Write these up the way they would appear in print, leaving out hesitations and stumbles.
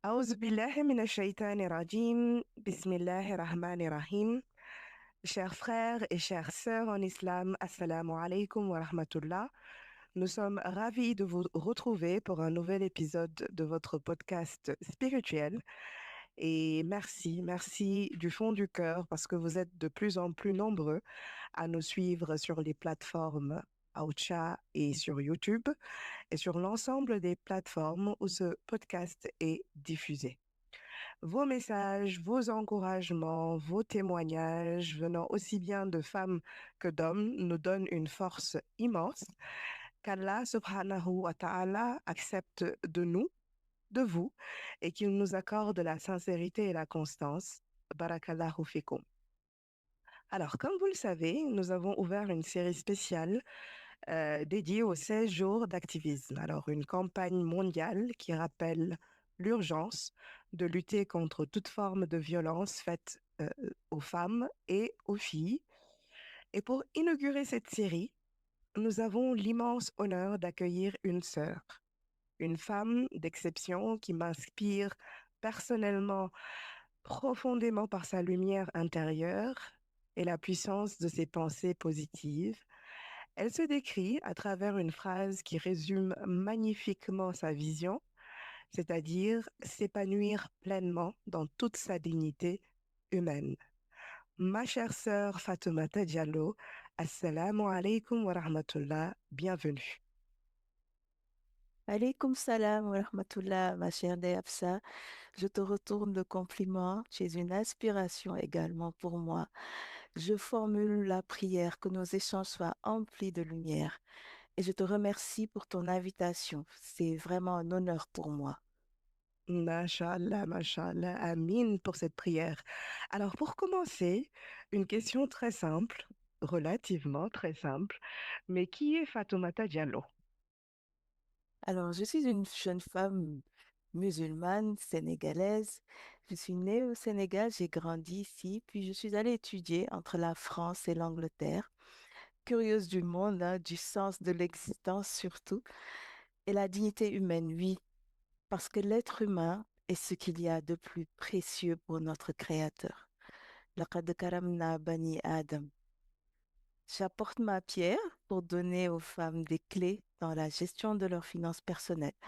أعوذ بالله من الشيطان الرجيم. بسم الله الرحمن الرحيم. Chers frères et chères sœurs en islam, assalamu alaikum wa rahmatullah. Nous sommes ravis de vous retrouver pour un nouvel épisode de votre podcast spirituel. Et merci du fond du cœur parce que vous êtes de plus en plus nombreux à nous suivre sur les plateformes Aoucha et sur YouTube et sur l'ensemble des plateformes où ce podcast est diffusé. Vos messages, vos encouragements, vos témoignages venant aussi bien de femmes que d'hommes nous donnent une force immense qu'Allah subhanahu wa ta'ala accepte de nous, de vous, et qu'il nous accorde la sincérité et la constance. Barakallahu fikum. Alors, comme vous le savez, nous avons ouvert une série spéciale dédiée aux 16 jours d'activisme. Alors, une campagne mondiale qui rappelle l'urgence de lutter contre toute forme de violence faite aux femmes et aux filles. Et pour inaugurer cette série, nous avons l'immense honneur d'accueillir une sœur, une femme d'exception qui m'inspire personnellement profondément par sa lumière intérieure et la puissance de ses pensées positives. Elle se décrit à travers une phrase qui résume magnifiquement sa vision, c'est-à-dire s'épanouir pleinement dans toute sa dignité humaine. Ma chère sœur Fatoumata Diallo, assalamu alaikum wa rahmatullah, bienvenue. Alaykoum salam wa rahmatullah, ma chère Hafsa. Je te retourne le compliment. Tu es une inspiration également pour moi. Je formule la prière que nos échanges soient emplis de lumière. Et je te remercie pour ton invitation. C'est vraiment un honneur pour moi. Mashallah, Amin pour cette prière. Alors pour commencer, une question très simple, relativement très simple, mais qui est Fatoumata Diallo? Alors, je suis une jeune femme musulmane sénégalaise. Je suis née au Sénégal, j'ai grandi ici, puis je suis allée étudier entre la France et l'Angleterre. Curieuse du monde, hein, du sens de l'existence surtout, et la dignité humaine, oui, parce que l'être humain est ce qu'il y a de plus précieux pour notre Créateur. لقد كرمنا بني آدم. J'apporte ma pierre pour donner aux femmes des clés dans la gestion de leurs finances personnelles,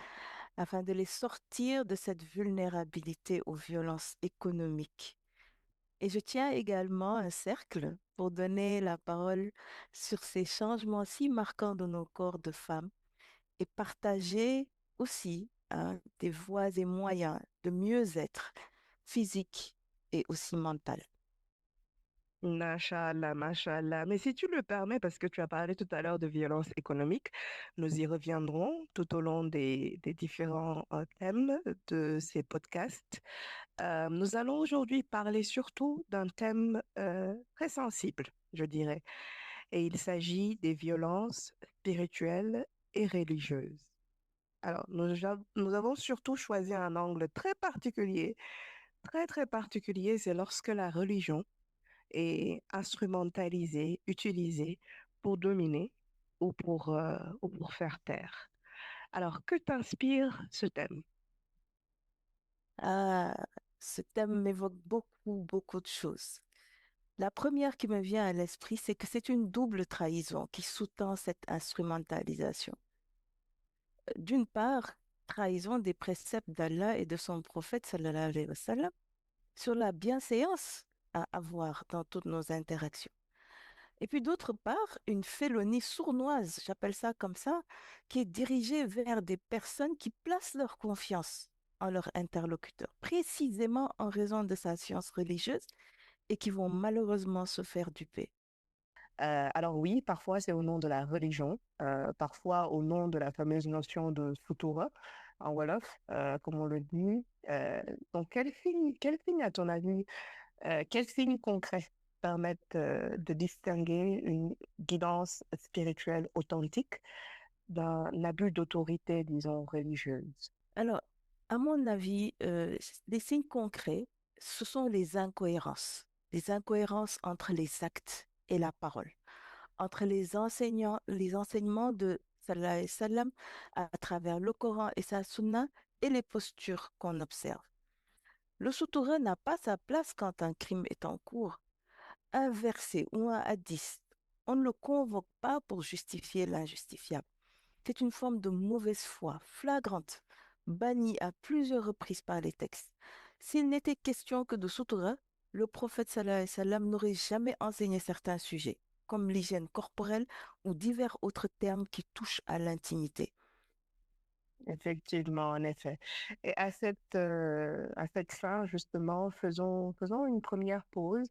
afin de les sortir de cette vulnérabilité aux violences économiques. Et je tiens également un cercle pour donner la parole sur ces changements si marquants de nos corps de femmes et partager aussi, hein, des voies et moyens de mieux-être physique et aussi mental. Mashallah. Mais si tu le permets, parce que tu as parlé tout à l'heure de violence économique, nous y reviendrons tout au long des différents thèmes de ces podcasts. Nous allons aujourd'hui parler surtout d'un thème très sensible, je dirais, et il s'agit des violences spirituelles et religieuses. Alors, nous avons surtout choisi un angle très particulier, très particulier, c'est lorsque la religion est instrumentalisée, utilisée pour dominer ou pour faire taire. Alors, que t'inspire ce thème? Ah, ce thème m'évoque beaucoup de choses. La première qui me vient à l'esprit, c'est que c'est une double trahison qui sous-tend cette instrumentalisation. D'une part, trahison des préceptes d'Allah et de son prophète sallallahu alayhi wa sallam sur la bienséance à avoir dans toutes nos interactions. Et puis d'autre part, une félonie sournoise, j'appelle ça comme ça, qui est dirigée vers des personnes qui placent leur confiance en leur interlocuteur, précisément en raison de sa science religieuse et qui vont malheureusement se faire duper. Alors oui, parfois c'est au nom de la religion, parfois au nom de la fameuse notion de sutura en Wolof, comme on le dit. Donc quel signe à ton avis, quels signes concrets permettent de distinguer une guidance spirituelle authentique d'un abus d'autorité, disons, religieuse? Alors, à mon avis, les signes concrets, ce sont les incohérences entre les actes et la parole, entre les enseignements de Sallallahu alayhi wa sallam à travers le Coran et sa Sunna et les postures qu'on observe. Le souterrain n'a pas sa place quand un crime est en cours. Un verset ou un hadith, on ne le convoque pas pour justifier l'injustifiable. C'est une forme de mauvaise foi flagrante, bannie à plusieurs reprises par les textes. S'il n'était question que de sutura, le prophète sallallahu alayhi wa sallam n'aurait jamais enseigné certains sujets, comme l'hygiène corporelle ou divers autres termes qui touchent à l'intimité. Effectivement, en effet. Et à cette fin, justement, faisons une première pause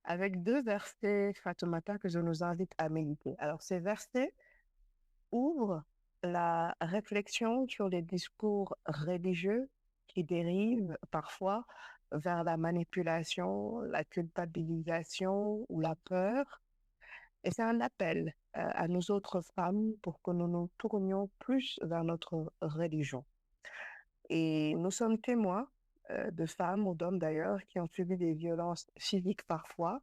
avec deux versets, Fatoumata, que je nous invite à méditer. Alors, ces versets ouvrent la réflexion sur les discours religieux qui dérivent parfois vers la manipulation, la culpabilisation ou la peur. Et c'est un appel à nous autres femmes pour que nous nous tournions plus vers notre religion. Et nous sommes témoins de femmes ou d'hommes d'ailleurs qui ont subi des violences physiques parfois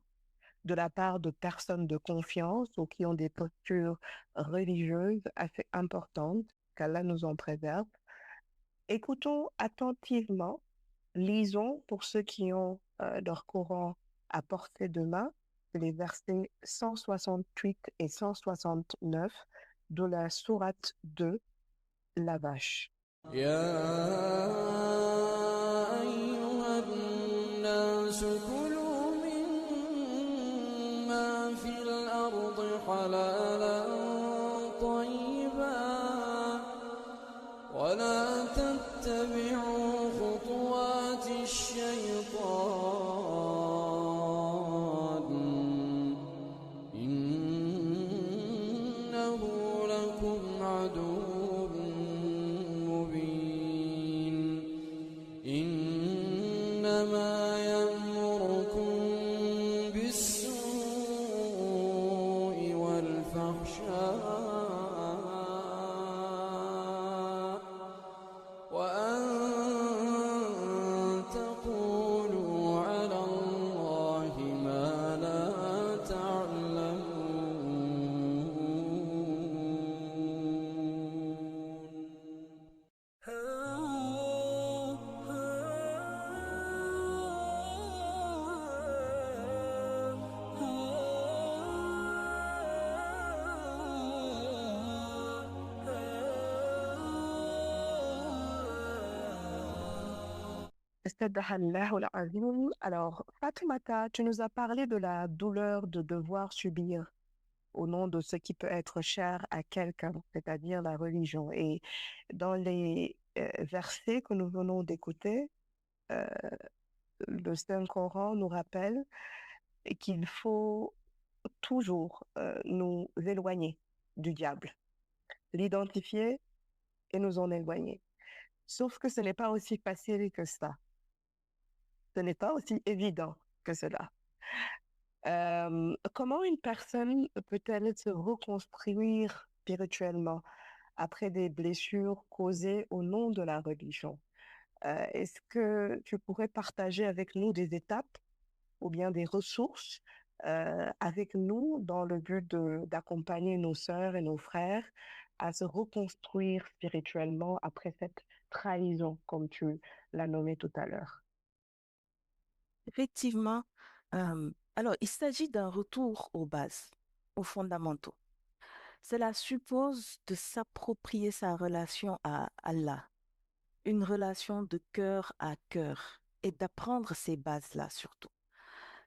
de la part de personnes de confiance ou qui ont des postures religieuses assez importantes, qu'Allah nous en préserve. Écoutons attentivement, lisons pour ceux qui ont leur Coran à portée de main, les versets 168 et 169 de la sourate 2, la vache. يا أيها الناس كلوا مما في الأرض حلالا طيبا ولا تتبعوا خطوات الشيطان إنه لكم عدو مبين إنما يأمركم بالسوء والفحشاء وأن تقولوا على الله ما لا Estadahallahu al-azim. Alors, Fatoumata, tu nous as parlé de la douleur de devoir subir au nom de ce qui peut être cher à quelqu'un, c'est-à-dire la religion. Et dans les versets que nous venons d'écouter, euh, le Saint-Coran nous rappelle qu'il faut toujours nous éloigner du diable, l'identifier et nous en éloigner. Sauf que ce n'est pas aussi facile que ça. Ce n'est pas aussi évident que cela. Comment une personne peut-elle se reconstruire spirituellement après des blessures causées au nom de la religion? Est-ce que tu pourrais partager avec nous des étapes ou bien des ressources avec nous dans le but d'accompagner nos sœurs et nos frères à se reconstruire spirituellement après cette trahison, comme tu l'as nommé tout à l'heure? Effectivement, alors il s'agit d'un retour aux bases, aux fondamentaux. Cela suppose de s'approprier sa relation à Allah, une relation de cœur à cœur, et d'apprendre ces bases-là surtout.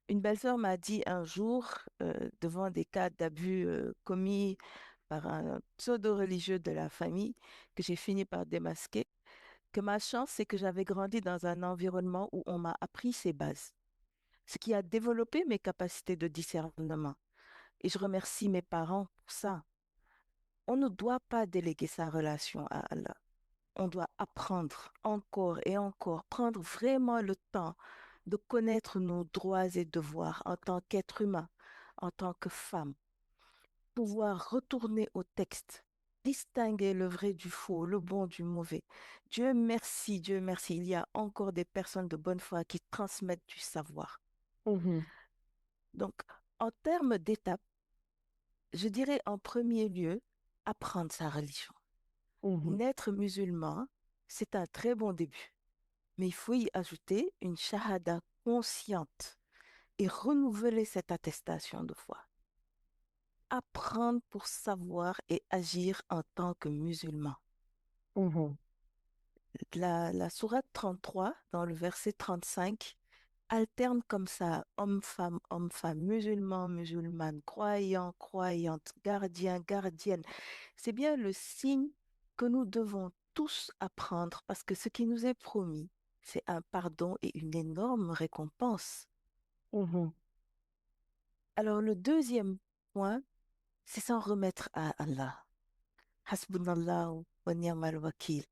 Une belle-sœur m'a dit un jour, devant des cas d'abus commis par un pseudo-religieux de la famille, que j'ai fini par démasquer, que ma chance, c'est que j'avais grandi dans un environnement où on m'a appris ces bases, ce qui a développé mes capacités de discernement. Et je remercie mes parents pour ça. On ne doit pas déléguer sa relation à Allah. On doit apprendre encore et encore, prendre vraiment le temps de connaître nos droits et devoirs en tant qu'être humain, en tant que femme, pouvoir retourner au texte, distinguer le vrai du faux, le bon du mauvais. Dieu merci, il y a encore des personnes de bonne foi qui transmettent du savoir. Mhm, Donc, en termes d'étapes, je dirais en premier lieu, apprendre sa religion. mhm, Naître musulman, c'est un très bon début, mais il faut y ajouter une shahada consciente et renouveler cette attestation de foi. Apprendre pour savoir et agir en tant que musulman. mhm, La sourate 33, dans le verset 35, alterne comme ça homme, femme, musulman, musulmane, croyant, croyante, gardien, gardienne. C'est bien le signe que nous devons tous apprendre parce que ce qui nous est promis, c'est un pardon et une énorme récompense. mhm, Alors le deuxième point, c'est s'en remettre à Allah. Hasbunallahu wa ni'mal wakil,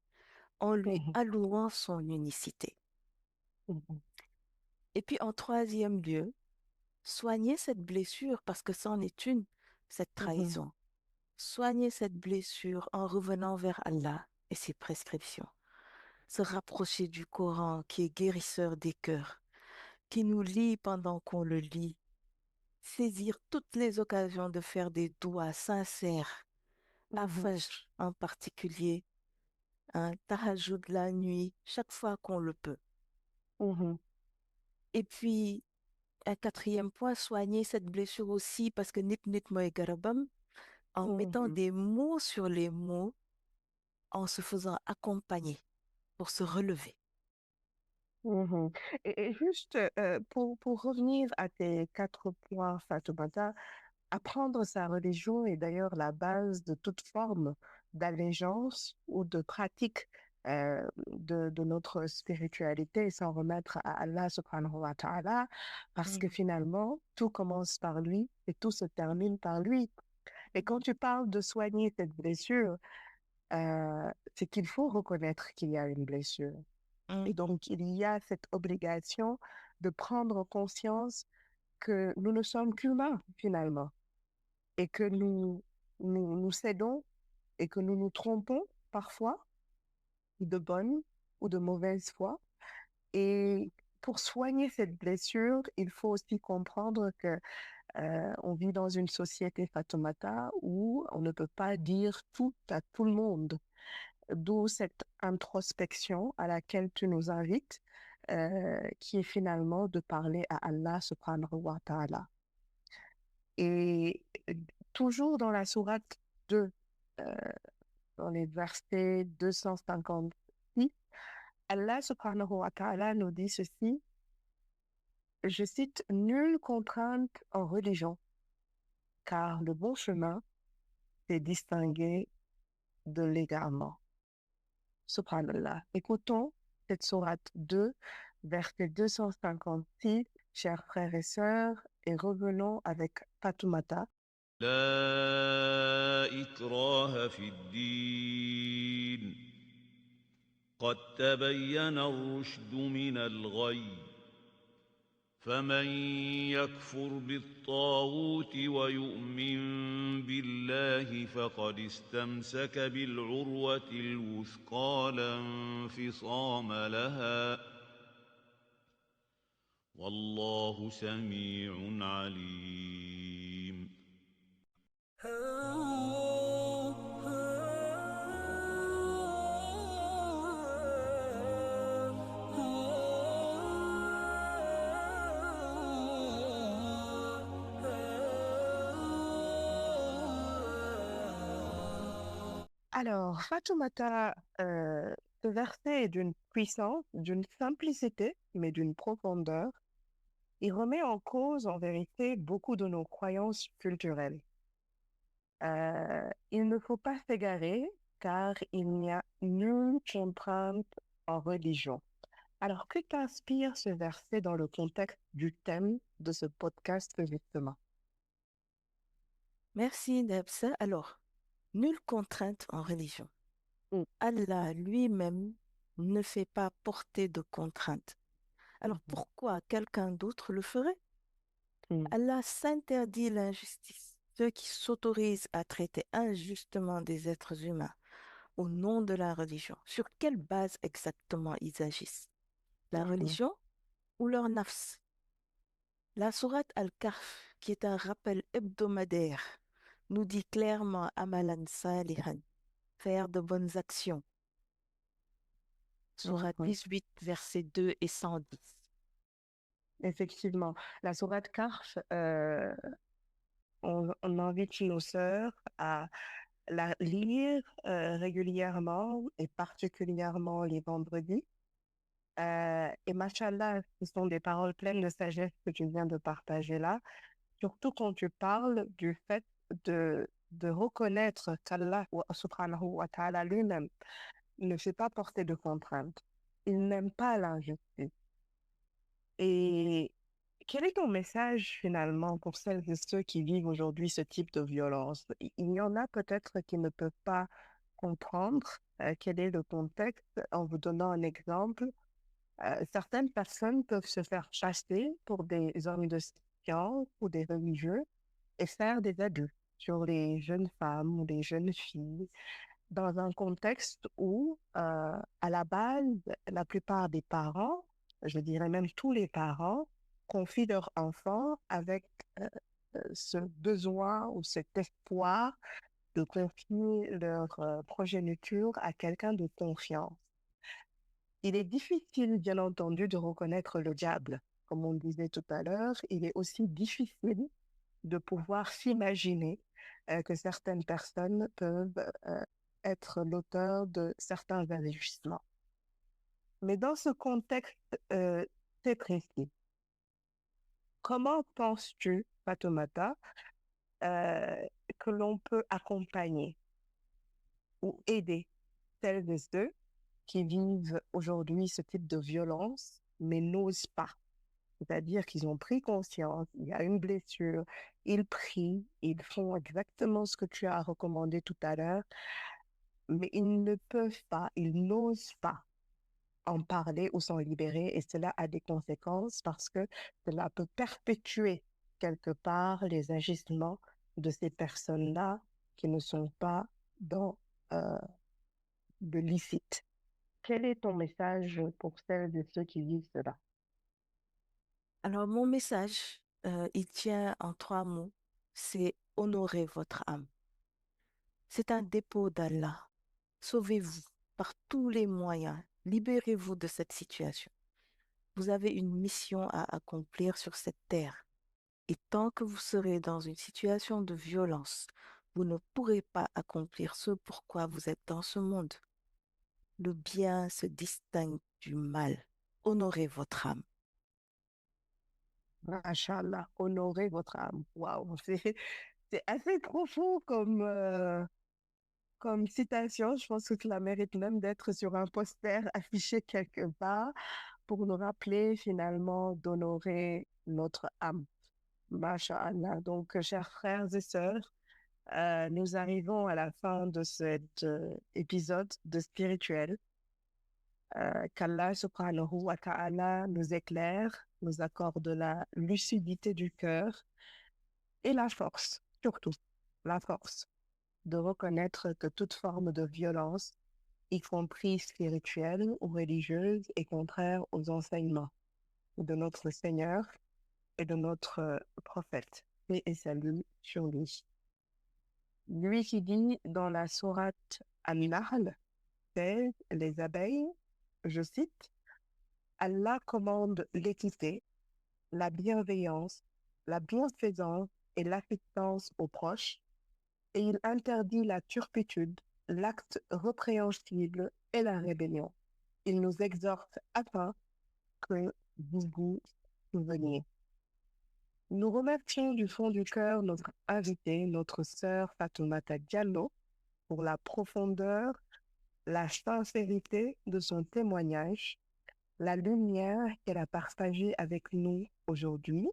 en lui mhm, allouant son unicité. mhm, Et puis en troisième lieu, soigner cette blessure parce que c'en est une, cette mhm, trahison. Soigner cette blessure en revenant vers Allah et ses prescriptions. Se rapprocher du Coran qui est guérisseur des cœurs, qui nous lie pendant qu'on le lit. Saisir toutes les occasions de faire des doigts sincères, à mhm, Fajr en particulier, un tahajjud la nuit, chaque fois qu'on le peut. mhm, Et puis, un quatrième point, soigner cette blessure aussi parce que nit nit moy garabam, en mettant mhm, des mots sur les mots, en se faisant accompagner pour se relever. mhm. Et juste pour revenir à tes 4 points, Fatoumata, apprendre sa religion est d'ailleurs la base de toute forme d'allégeance ou de pratique de notre spiritualité, s'en remettre à Allah subhanahu wa ta'ala, parce que Mhm, finalement, tout commence par lui et tout se termine par lui. Et quand tu parles de soigner cette blessure, c'est qu'il faut reconnaître qu'il y a une blessure. Et mhm, donc, il y a cette obligation de prendre conscience que nous ne sommes qu'humains finalement et que nous cédons et que nous nous trompons parfois de bonne ou de mauvaise foi. Et pour soigner cette blessure, il faut aussi comprendre que on vit dans une société Fatoumata où on ne peut pas dire tout à tout le monde. D'où cette introspection à laquelle tu nous invites, qui est finalement de parler à Allah subhanahu wa ta'ala. Et toujours dans la sourate 2, euh, dans les versets 256, Allah subhanahu wa ta'ala nous dit ceci, je cite, nulle contrainte en religion, car le bon chemin, c'est distinguer de l'égarement. Subhanallah. Écoutons cette sourate 2, verset 256, chers frères et sœurs, et revenons avec Fatoumata. لا إكراه في الدين قد تبين الرشد من الغي فمن يكفر بالطاغوت ويؤمن بالله فقد استمسك بالعروة الوثقى لا انفصام لها والله سميع عليم. Alors, Fatoumata, ce verset est d'une puissance, d'une simplicité, mais d'une profondeur. Il remet en cause, en vérité, beaucoup de nos croyances culturelles. Il ne faut pas s'égarer, car il n'y a nulle contrainte en religion. Alors, que t'inspire ce verset dans le contexte du thème de ce podcast, justement? Merci, Nebsa. Alors, nulle contrainte en religion. Mm, Allah lui-même ne fait pas porter de contraintes. Alors, mhm, pourquoi quelqu'un d'autre le ferait? mm. Allah s'interdit l'injustice. Ceux qui s'autorisent à traiter injustement des êtres humains au nom de la religion, sur quelle base exactement ils agissent? La Mhm. religion ou leur nafs? La sourate Al-Kahf, qui est un rappel hebdomadaire, nous dit clairement Amalan Salihan, faire de bonnes actions. Sourate Mhm. 18, versets 2 et 110. Effectivement, la sourate Kahf, on invite nos sœurs à la lire régulièrement et particulièrement les vendredis. Et machallah, ce sont des paroles pleines de sagesse que tu viens de partager là, surtout quand tu parles du fait de reconnaître qu'Allah subhanahu wa ta'ala lui-même ne fait pas porter de contraintes. Il n'aime pas l'injustice. Et quel est ton message finalement pour celles et ceux qui vivent aujourd'hui ce type de violence? Il y en a peut-être qui ne peuvent pas comprendre quel est le contexte. En vous donnant un exemple, certaines personnes peuvent se faire chasser pour des hommes de science ou des religieux et faire des abus sur les jeunes femmes ou les jeunes filles dans un contexte où, à la base, la plupart des parents, je dirais même tous les parents, confient leurs enfants avec euh, ce besoin ou cet espoir de confier leur progéniture à quelqu'un de confiance. Il est difficile, bien entendu, de reconnaître le diable. Comme on disait tout à l'heure, il est aussi difficile de pouvoir s'imaginer que certaines personnes peuvent être l'auteur de certains agissements. Mais dans ce contexte très précis, comment penses-tu, Fatoumata, euh, que l'on peut accompagner ou aider celles et ceux qui vivent aujourd'hui ce type de violence, mais n'osent pas? C'est-à-dire qu'ils ont pris conscience, il y a une blessure, ils prient, ils font exactement ce que tu as recommandé tout à l'heure, mais ils ne peuvent pas, ils n'osent pas en parler ou s'en libérer et cela a des conséquences parce que cela peut perpétuer quelque part les agissements de ces personnes-là qui ne sont pas dans euh, de licite. Quel est ton message pour celles et ceux qui vivent cela? Alors, mon message, il tient en trois mots, c'est honorer votre âme. C'est un dépôt d'Allah. Sauvez-vous par tous les moyens. Libérez-vous de cette situation. Vous avez une mission à accomplir sur cette terre. Et tant que vous serez dans une situation de violence, vous ne pourrez pas accomplir ce pourquoi vous êtes dans ce monde. Le bien se distingue du mal. Honorez votre âme. Machallah, honorez votre âme. Waouh, c'est assez profond comme citation. Je pense que cela mérite même d'être sur un poster affiché quelque part pour nous rappeler finalement d'honorer notre âme. Masha'Allah. Donc, chers frères et sœurs, nous arrivons à la fin de cet épisode de spirituel. Qu'Allah subhanahu wa ta'ala nous éclaire, nous accorde la lucidité du cœur et la force, surtout la force de reconnaître que toute forme de violence, y compris spirituelle ou religieuse, est contraire aux enseignements de notre Seigneur et de notre prophète. Paix et salut sur lui. Lui qui dit dans la sourate An-Nahl 16, les abeilles, je cite, Allah commande l'équité, la bienveillance, la bienfaisance et l'assistance aux proches, et il interdit la turpitude, l'acte répréhensible et la rébellion. Il nous exhorte afin que vous vous souveniez. Nous remercions du fond du cœur notre invitée, notre sœur Fatoumata Diallo, pour la profondeur, la sincérité de son témoignage, la lumière qu'elle a partagée avec nous aujourd'hui.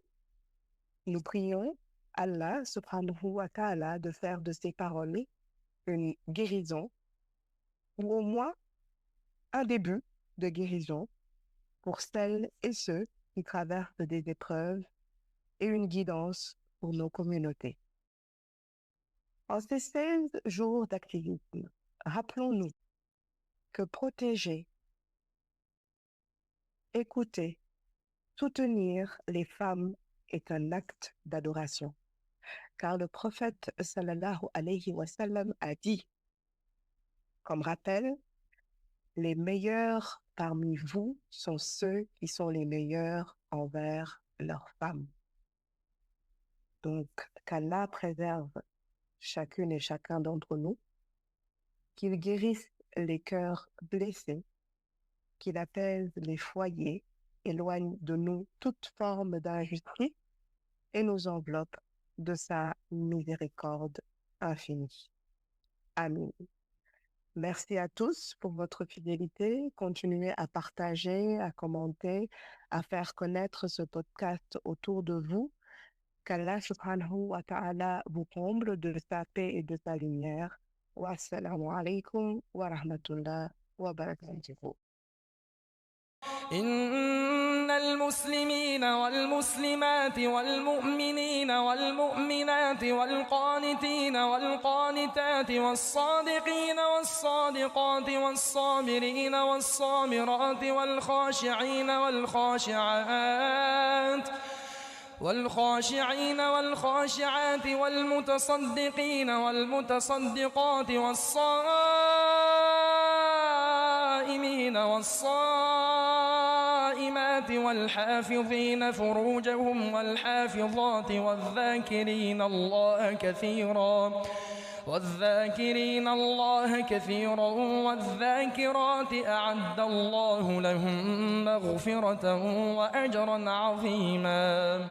Nous prions Allah subhanahu wa ta'ala de faire de ces paroles une guérison ou au moins un début de guérison pour celles et ceux qui traversent des épreuves et une guidance pour nos communautés. En ces 16 jours d'activisme, rappelons-nous que protéger, écouter, soutenir les femmes est un acte d'adoration. Car le prophète sallallahu alayhi wa sallam a dit, comme rappel, les meilleurs parmi vous sont ceux qui sont les meilleurs envers leurs femmes. Donc, qu'Allah préserve chacune et chacun d'entre nous, qu'il guérisse les cœurs blessés, qu'il apaise les foyers, éloigne de nous toute forme d'injustice et nous enveloppe de sa miséricorde infinie. Amin. Merci à tous pour votre fidélité. Continuez à partager, à commenter, à faire connaître ce podcast autour de vous. Qu'Allah subhanahu wa ta'ala vous comble de sa paix et de sa lumière. Wassalamu alaikum wa rahmatullah wa barakatuhu. إن المسلمين والمسلمات والمؤمنين والمؤمنات والقانتين والقانتات والصادقين والصادقات والصابرين والصابرات والخاشعين والخاشعات والمتصدقين والمتصدقات والصائمين والصائمات والحافظين فروجهم والحافظات والذاكرين الله كثيرا والذاكرات أعد الله لهم مغفرة وأجرا عظيما.